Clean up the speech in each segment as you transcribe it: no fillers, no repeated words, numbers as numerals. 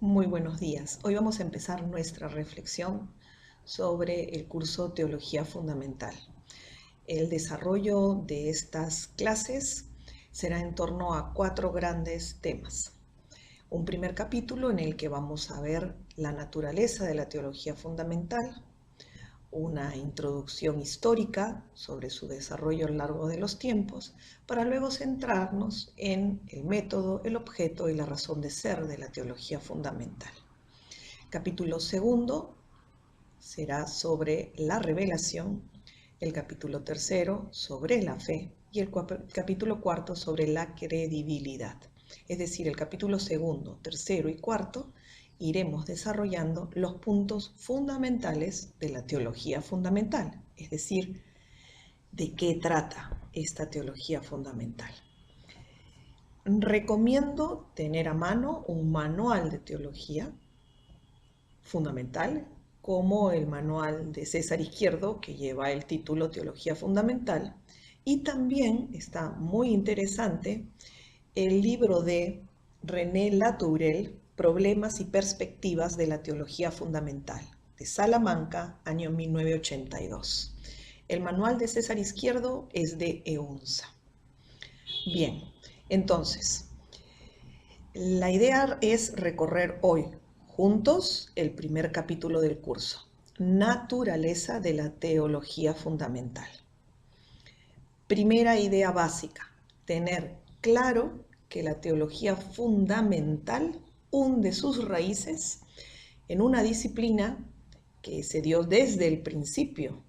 Muy buenos días. Hoy vamos a empezar nuestra reflexión sobre el curso Teología Fundamental. El desarrollo de estas clases será en torno a 4 grandes temas. Un primer capítulo en el que vamos a ver la naturaleza de la teología fundamental, una introducción histórica sobre su desarrollo a lo largo de los tiempos, para luego centrarnos en el método, el objeto y la razón de ser de la teología fundamental. Capítulo segundo será sobre la revelación, el capítulo tercero sobre la fe y el capítulo cuarto sobre la credibilidad. Es decir, el capítulo segundo, tercero y cuarto iremos desarrollando los puntos fundamentales de la teología fundamental, es decir, de qué trata esta teología fundamental. Recomiendo tener a mano un manual de teología fundamental, como el manual de César Izquierdo, que lleva el título Teología Fundamental, y también está muy interesante el libro de René Latourelle, Problemas y Perspectivas de la Teología Fundamental, de Salamanca, año 1982. El manual de César Izquierdo es de EUNSA. Bien, entonces, la idea es recorrer hoy juntos el primer capítulo del curso, Naturaleza de la Teología Fundamental. Primera idea básica, tener claro que la teología fundamental hunde sus raíces en una disciplina que se dio desde el principio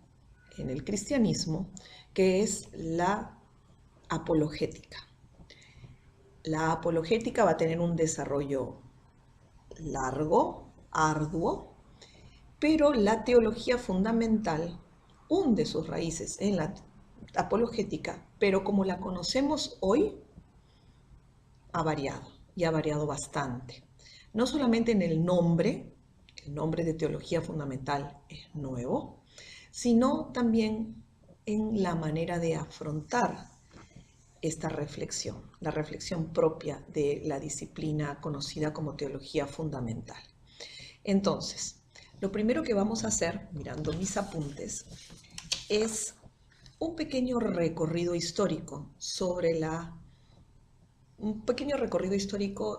en el cristianismo, que es la apologética. La apologética va a tener un desarrollo largo, arduo, pero la teología fundamental hunde sus raíces en la apologética, pero como la conocemos hoy, ha variado y ha variado bastante. No solamente en el nombre de teología fundamental es nuevo, sino también en la manera de afrontar esta reflexión, la reflexión propia de la disciplina conocida como teología fundamental. Entonces, lo primero que vamos a hacer, mirando mis apuntes, es un pequeño recorrido histórico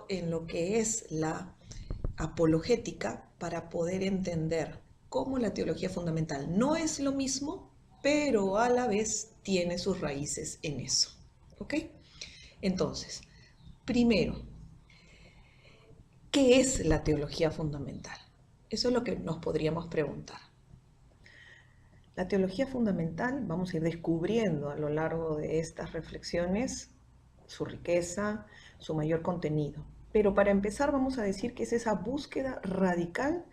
en lo que es la apologética, para poder entender cómo la teología fundamental no es lo mismo, pero a la vez tiene sus raíces en eso. ¿Ok? Entonces, primero, ¿qué es la teología fundamental? Eso es lo que nos podríamos preguntar. La teología fundamental, vamos a ir descubriendo a lo largo de estas reflexiones su riqueza, su mayor contenido. Pero para empezar vamos a decir que es esa búsqueda radical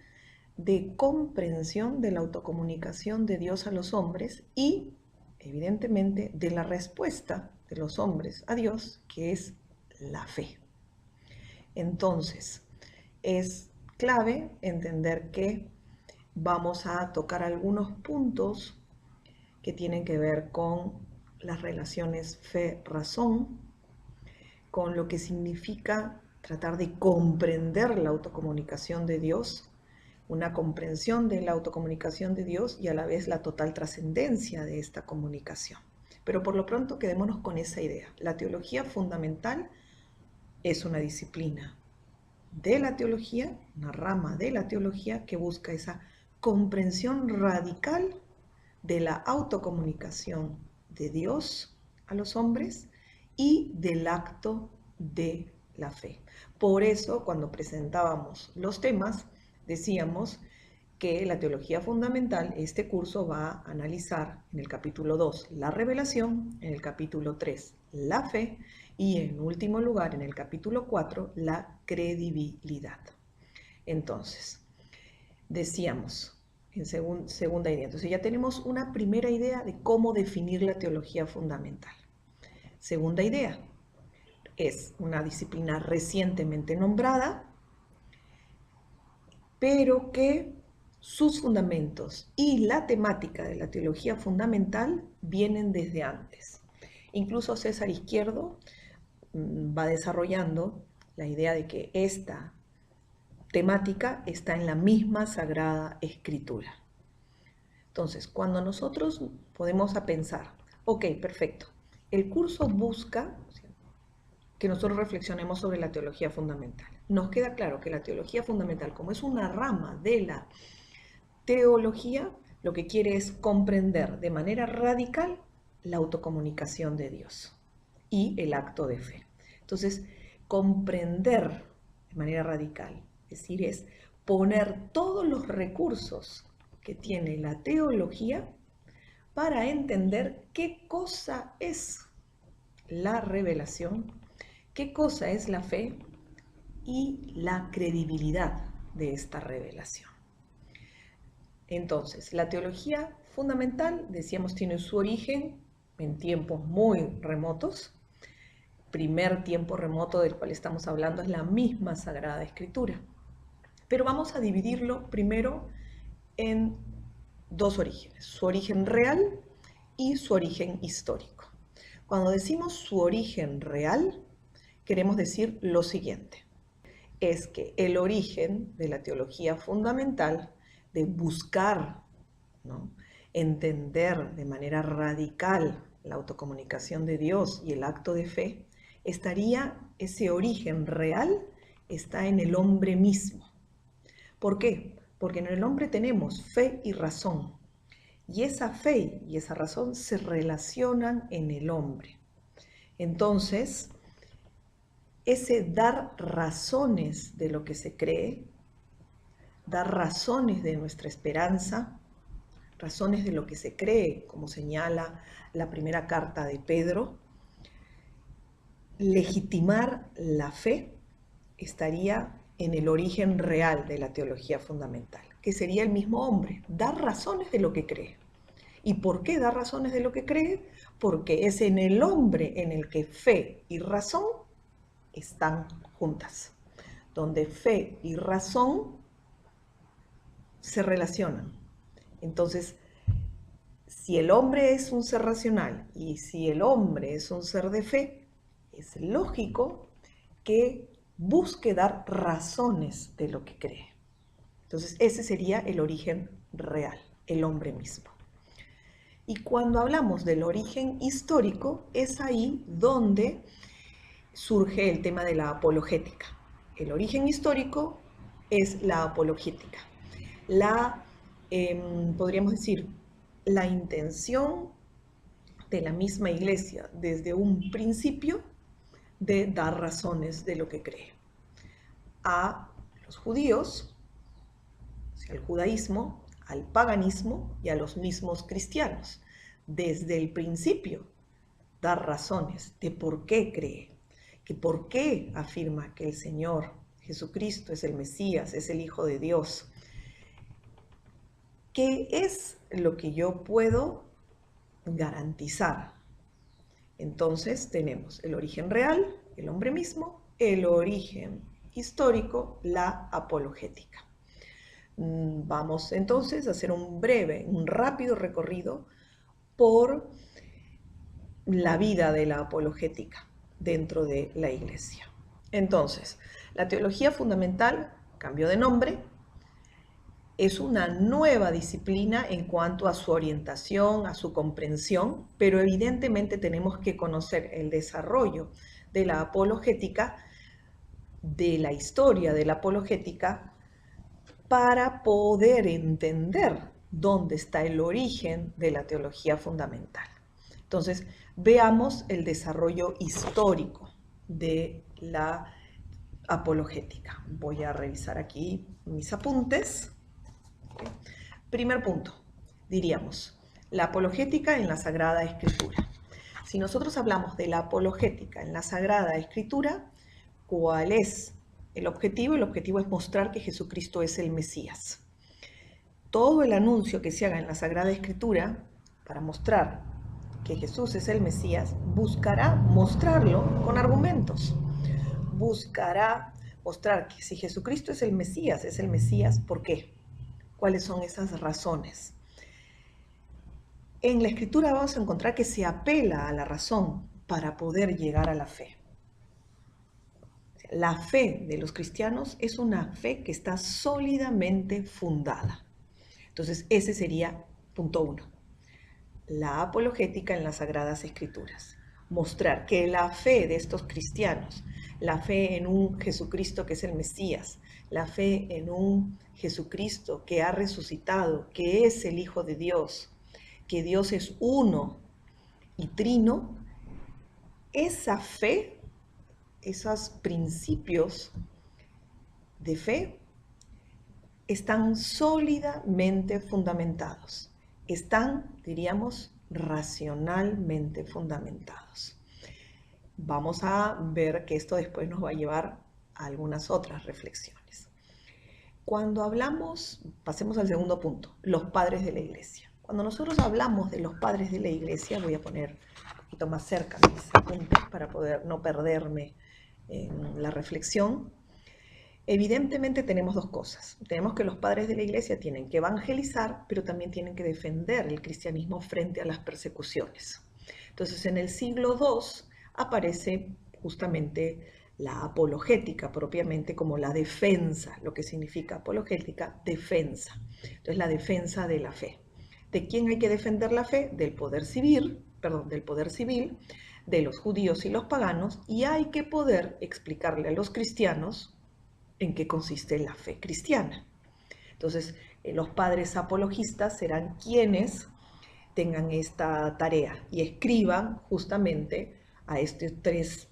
de comprensión de la autocomunicación de Dios a los hombres y, evidentemente, de la respuesta de los hombres a Dios, que es la fe. Entonces, es clave entender que vamos a tocar algunos puntos que tienen que ver con las relaciones fe-razón, con lo que significa tratar de comprender la autocomunicación de Dios, una comprensión de la autocomunicación de Dios y a la vez la total trascendencia de esta comunicación. Pero por lo pronto quedémonos con esa idea. La teología fundamental es una disciplina de la teología, una rama de la teología que busca esa comprensión radical de la autocomunicación de Dios a los hombres y del acto de la fe. Por eso, cuando presentábamos los temas, decíamos que la teología fundamental, este curso va a analizar en el capítulo 2 la revelación, en el capítulo 3 la fe y en último lugar en el capítulo 4 la credibilidad. Entonces, decíamos en segunda idea, entonces ya tenemos una primera idea de cómo definir la teología fundamental. Segunda idea, es una disciplina recientemente nombrada, pero que sus fundamentos y la temática de la teología fundamental vienen desde antes. Incluso César Izquierdo va desarrollando la idea de que esta temática está en la misma Sagrada Escritura. Entonces, cuando nosotros podemos a pensar, ok, perfecto, el curso busca que nosotros reflexionemos sobre la teología fundamental. Nos queda claro que la teología fundamental, como es una rama de la teología, lo que quiere es comprender de manera radical la autocomunicación de Dios y el acto de fe. Entonces, comprender de manera radical, es decir, es poner todos los recursos que tiene la teología para entender qué cosa es la revelación, qué cosa es la fe y la credibilidad de esta revelación. Entonces, la teología fundamental, decíamos, tiene su origen en tiempos muy remotos. Primer tiempo remoto del cual estamos hablando es la misma Sagrada Escritura. Pero vamos a dividirlo primero en dos orígenes, su origen real y su origen histórico. Cuando decimos su origen real, queremos decir lo siguiente, es que el origen de la teología fundamental, de buscar, ¿no?, entender de manera radical la autocomunicación de Dios y el acto de fe, ese origen real está en el hombre mismo. ¿Por qué? Porque en el hombre tenemos fe y razón, y esa fe y esa razón se relacionan en el hombre. Entonces, ese dar razones de lo que se cree, dar razones de nuestra esperanza, razones de lo que se cree, como señala la primera carta de Pedro, legitimar la fe estaría en el origen real de la teología fundamental, que sería el mismo hombre, dar razones de lo que cree. ¿Y por qué dar razones de lo que cree? Porque es en el hombre en el que fe y razón están juntas, donde fe y razón se relacionan. Entonces, si el hombre es un ser racional y si el hombre es un ser de fe, es lógico que busque dar razones de lo que cree. Entonces, ese sería el origen real, el hombre mismo. Y cuando hablamos del origen histórico, es ahí donde surge el tema de la apologética. El origen histórico es la apologética. Podríamos decir, la intención de la misma Iglesia desde un principio de dar razones de lo que cree. A los judíos, al judaísmo, al paganismo y a los mismos cristianos. Desde el principio, dar razones de por qué cree, que por qué afirma que el Señor Jesucristo es el Mesías, es el Hijo de Dios. ¿Qué es lo que yo puedo garantizar? Entonces tenemos el origen real, el hombre mismo, el origen histórico, la apologética. Vamos entonces a hacer un rápido recorrido por la vida de la apologética dentro de la Iglesia. Entonces, la teología fundamental cambió de nombre, es una nueva disciplina en cuanto a su orientación, a su comprensión, pero evidentemente tenemos que conocer el desarrollo de la apologética, de la historia de la apologética, para poder entender dónde está el origen de la teología fundamental. Entonces, veamos el desarrollo histórico de la apologética. Voy a revisar aquí mis apuntes. Primer punto, diríamos, la apologética en la Sagrada Escritura. Si nosotros hablamos de la apologética en la Sagrada Escritura, ¿cuál es el objetivo? El objetivo es mostrar que Jesucristo es el Mesías. Todo el anuncio que se haga en la Sagrada Escritura para mostrar que Jesús es el Mesías, buscará mostrarlo con argumentos. Buscará mostrar que si Jesucristo es el Mesías, ¿por qué? ¿Cuáles son esas razones? En la Escritura vamos a encontrar que se apela a la razón para poder llegar a la fe. La fe de los cristianos es una fe que está sólidamente fundada. Entonces, ese sería punto 1. La apologética en las Sagradas Escrituras. Mostrar que la fe de estos cristianos, la fe en un Jesucristo que es el Mesías, la fe en un Jesucristo que ha resucitado, que es el Hijo de Dios, que Dios es uno y trino, esa fe, esos principios de fe están sólidamente fundamentados, están, diríamos, racionalmente fundamentados. Vamos a ver que esto después nos va a llevar a algunas otras reflexiones. Cuando hablamos, pasemos al segundo punto, los padres de la iglesia. Cuando nosotros hablamos de los padres de la iglesia, voy a poner un poquito más cerca de ese punto para poder no perderme en la reflexión. Evidentemente tenemos dos cosas. Tenemos que los padres de la iglesia tienen que evangelizar, pero también tienen que defender el cristianismo frente a las persecuciones. Entonces, en el siglo II aparece justamente la apologética propiamente como la defensa, lo que significa apologética, defensa. Entonces, la defensa de la fe. ¿De quién hay que defender la fe? Del poder civil, de los judíos y los paganos, y hay que poder explicarle a los cristianos en qué consiste la fe cristiana. Entonces, los padres apologistas serán quienes tengan esta tarea y escriban justamente a estos tres,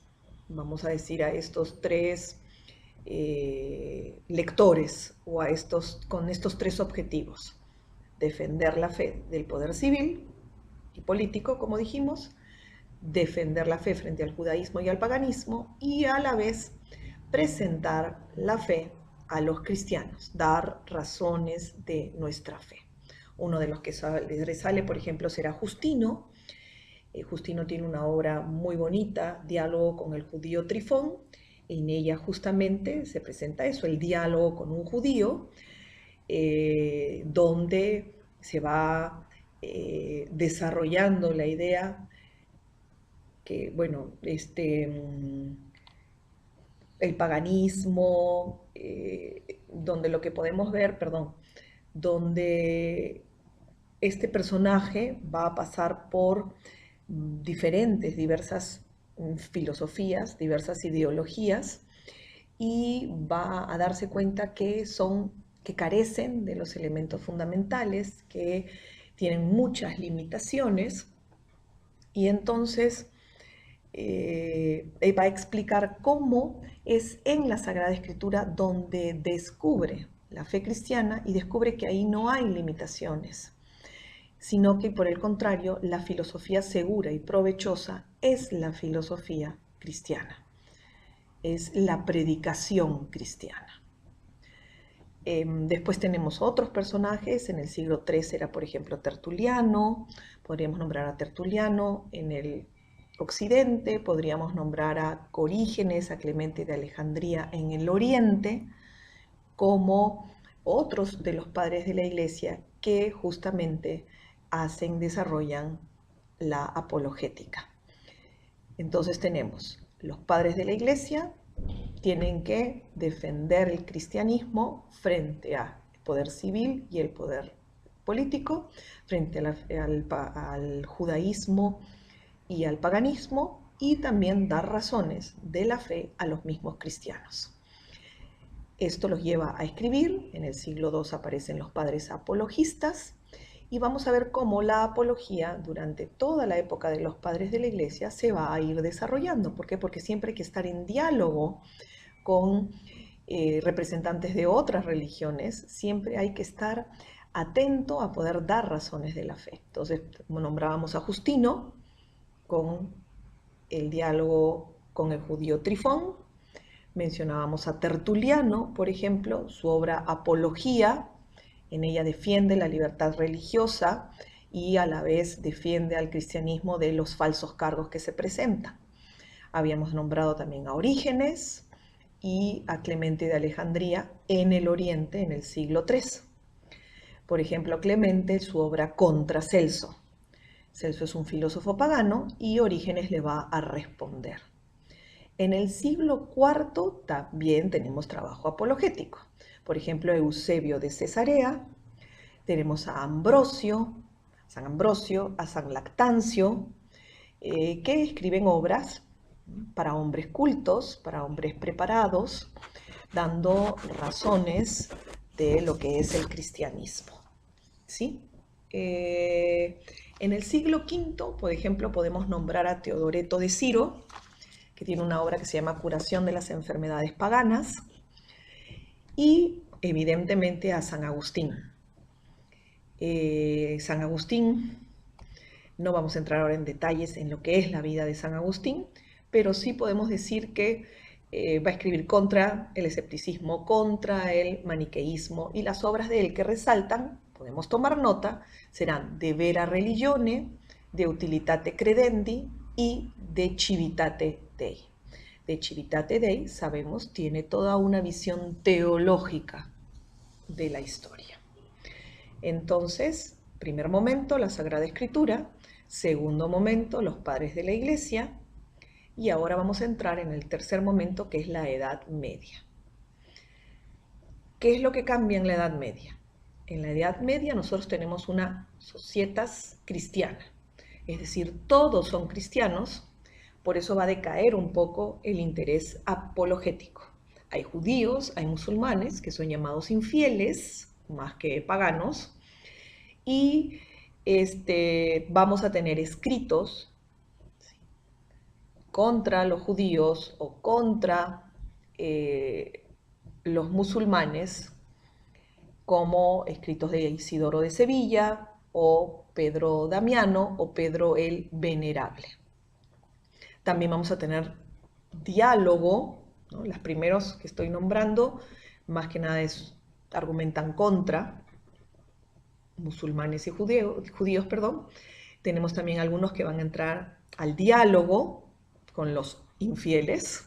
vamos a decir, a estos tres lectores o con estos tres objetivos. Defender la fe del poder civil y político, como dijimos, defender la fe frente al judaísmo y al paganismo y a la vez presentar la fe a los cristianos, dar razones de nuestra fe. Uno de los que les sale, por ejemplo, será Justino. Justino tiene una obra muy bonita, Diálogo con el judío Trifón. En ella justamente se presenta eso, el diálogo con un judío, donde se va desarrollando la idea que, bueno, el paganismo, donde lo que podemos ver, donde este personaje va a pasar por diversas filosofías, diversas ideologías, y va a darse cuenta que carecen de los elementos fundamentales, que tienen muchas limitaciones, y entonces va a explicar cómo es en la Sagrada Escritura donde descubre la fe cristiana y descubre que ahí no hay limitaciones, sino que por el contrario, la filosofía segura y provechosa es la filosofía cristiana, es la predicación cristiana. Después tenemos otros personajes, en el siglo III era por ejemplo Tertuliano, podríamos nombrar a Tertuliano. En el Occidente podríamos nombrar a Corígenes, a Clemente de Alejandría en el Oriente, como otros de los padres de la Iglesia que justamente desarrollan la apologética. Entonces tenemos los padres de la Iglesia tienen que defender el cristianismo frente al poder civil y el poder político, frente al judaísmo y al paganismo, y también dar razones de la fe a los mismos cristianos. Esto los lleva a escribir. En el siglo II aparecen los padres apologistas, y vamos a ver cómo la apología durante toda la época de los padres de la Iglesia se va a ir desarrollando. ¿Por qué? Porque siempre hay que estar en diálogo con representantes de otras religiones, siempre hay que estar atento a poder dar razones de la fe. Entonces, como nombrábamos a Justino, con el diálogo con el judío Trifón, mencionábamos a Tertuliano, por ejemplo, su obra Apología. En ella defiende la libertad religiosa y a la vez defiende al cristianismo de los falsos cargos que se presentan. Habíamos nombrado también a Orígenes y a Clemente de Alejandría en el Oriente en el siglo III. Por ejemplo, Clemente, su obra Contra Celso. Celso es un filósofo pagano y Orígenes le va a responder. En el siglo IV también tenemos trabajo apologético. Por ejemplo, Eusebio de Cesarea, tenemos a Ambrosio, San Ambrosio, a San Lactancio, que escriben obras para hombres cultos, para hombres preparados, dando razones de lo que es el cristianismo. ¿Sí? En el siglo V, por ejemplo, podemos nombrar a Teodoreto de Ciro, que tiene una obra que se llama Curación de las enfermedades paganas, y evidentemente a San Agustín. San Agustín, no vamos a entrar ahora en detalles en lo que es la vida de San Agustín, pero sí podemos decir que va a escribir contra el escepticismo, contra el maniqueísmo, y las obras de él que resaltan, podemos tomar nota, serán De Vera Religione, De Utilitate Credendi y De Civitate Dei. De Civitate Dei, sabemos, tiene toda una visión teológica de la historia. Entonces, primer momento, la Sagrada Escritura; segundo momento, los padres de la Iglesia; y ahora vamos a entrar en el tercer momento, que es la Edad Media. ¿Qué es lo que cambia en la Edad Media? En la Edad Media nosotros tenemos una societas cristiana, es decir, todos son cristianos, por eso va a decaer un poco el interés apologético. Hay judíos, hay musulmanes, que son llamados infieles, más que paganos, y vamos a tener escritos contra los judíos o contra los musulmanes, como escritos de Isidoro de Sevilla o Pedro Damiano o Pedro el Venerable. También vamos a tener diálogo, ¿no? Las primeros que estoy nombrando, más que nada argumentan contra musulmanes y judíos, perdón. Tenemos también algunos que van a entrar al diálogo con los infieles,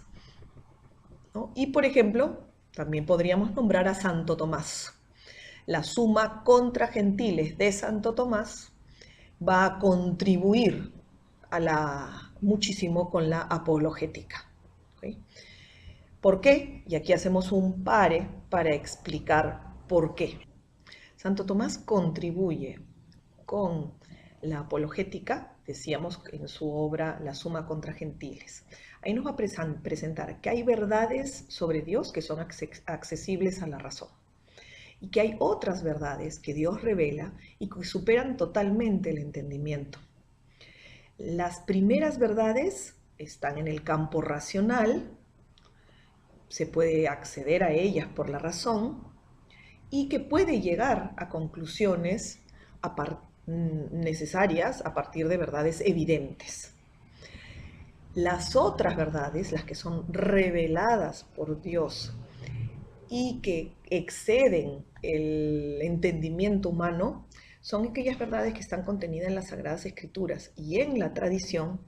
¿no? Y por ejemplo, también podríamos nombrar a Santo Tomás. La Suma contra Gentiles de Santo Tomás va a contribuir muchísimo con la apologética. ¿Okay? ¿Por qué? Y aquí hacemos un pare para explicar por qué. Santo Tomás contribuye con la apologética, decíamos en su obra La Suma contra Gentiles. Ahí nos va a presentar que hay verdades sobre Dios que son accesibles a la razón, y que hay otras verdades que Dios revela y que superan totalmente el entendimiento. Las primeras verdades están en el campo racional, se puede acceder a ellas por la razón, y que puede llegar a conclusiones necesarias a partir de verdades evidentes. Las otras verdades, las que son reveladas por Dios y que exceden el entendimiento humano, son aquellas verdades que están contenidas en las Sagradas Escrituras y en la tradición,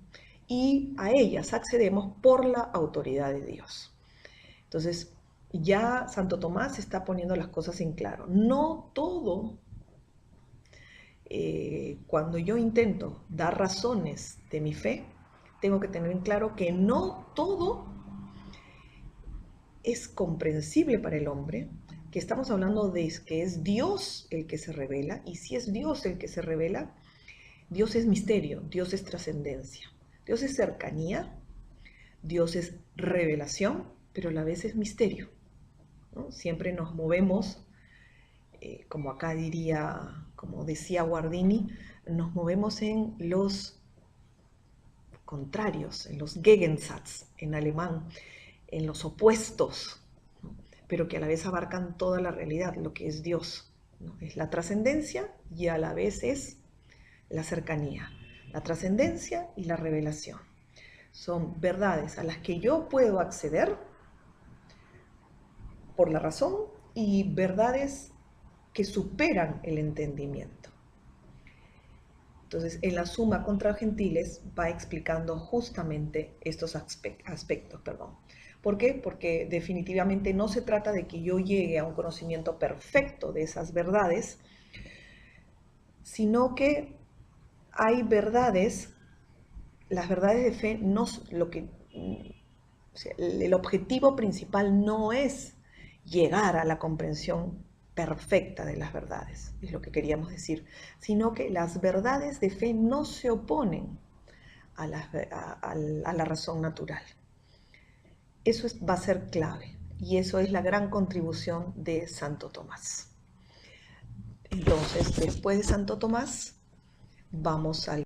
y a ellas accedemos por la autoridad de Dios. Entonces, ya Santo Tomás está poniendo las cosas en claro. No todo, cuando yo intento dar razones de mi fe, tengo que tener en claro que no todo es comprensible para el hombre, que estamos hablando de que es Dios el que se revela, y si es Dios el que se revela, Dios es misterio, Dios es trascendencia, Dios es cercanía, Dios es revelación, pero a la vez es misterio, ¿no? Siempre nos movemos, como acá diría, como decía Guardini, nos movemos en los contrarios, en los Gegensatz en alemán, en los opuestos, ¿no? Pero que a la vez abarcan toda la realidad, lo que es Dios, ¿no? Es la trascendencia y a la vez es la cercanía, la trascendencia y la revelación. Son verdades a las que yo puedo acceder por la razón y verdades que superan el entendimiento. Entonces, en la Suma contra Gentiles va explicando justamente estos aspectos. ¿Por qué? Porque definitivamente no se trata de que yo llegue a un conocimiento perfecto de esas verdades, sino que hay verdades, las verdades de fe, no, O sea, el objetivo principal no es llegar a la comprensión perfecta de las verdades, es lo que queríamos decir, sino que las verdades de fe no se oponen a la razón natural. Eso va a ser clave y eso es la gran contribución de Santo Tomás. Entonces, después de Santo Tomás, vamos al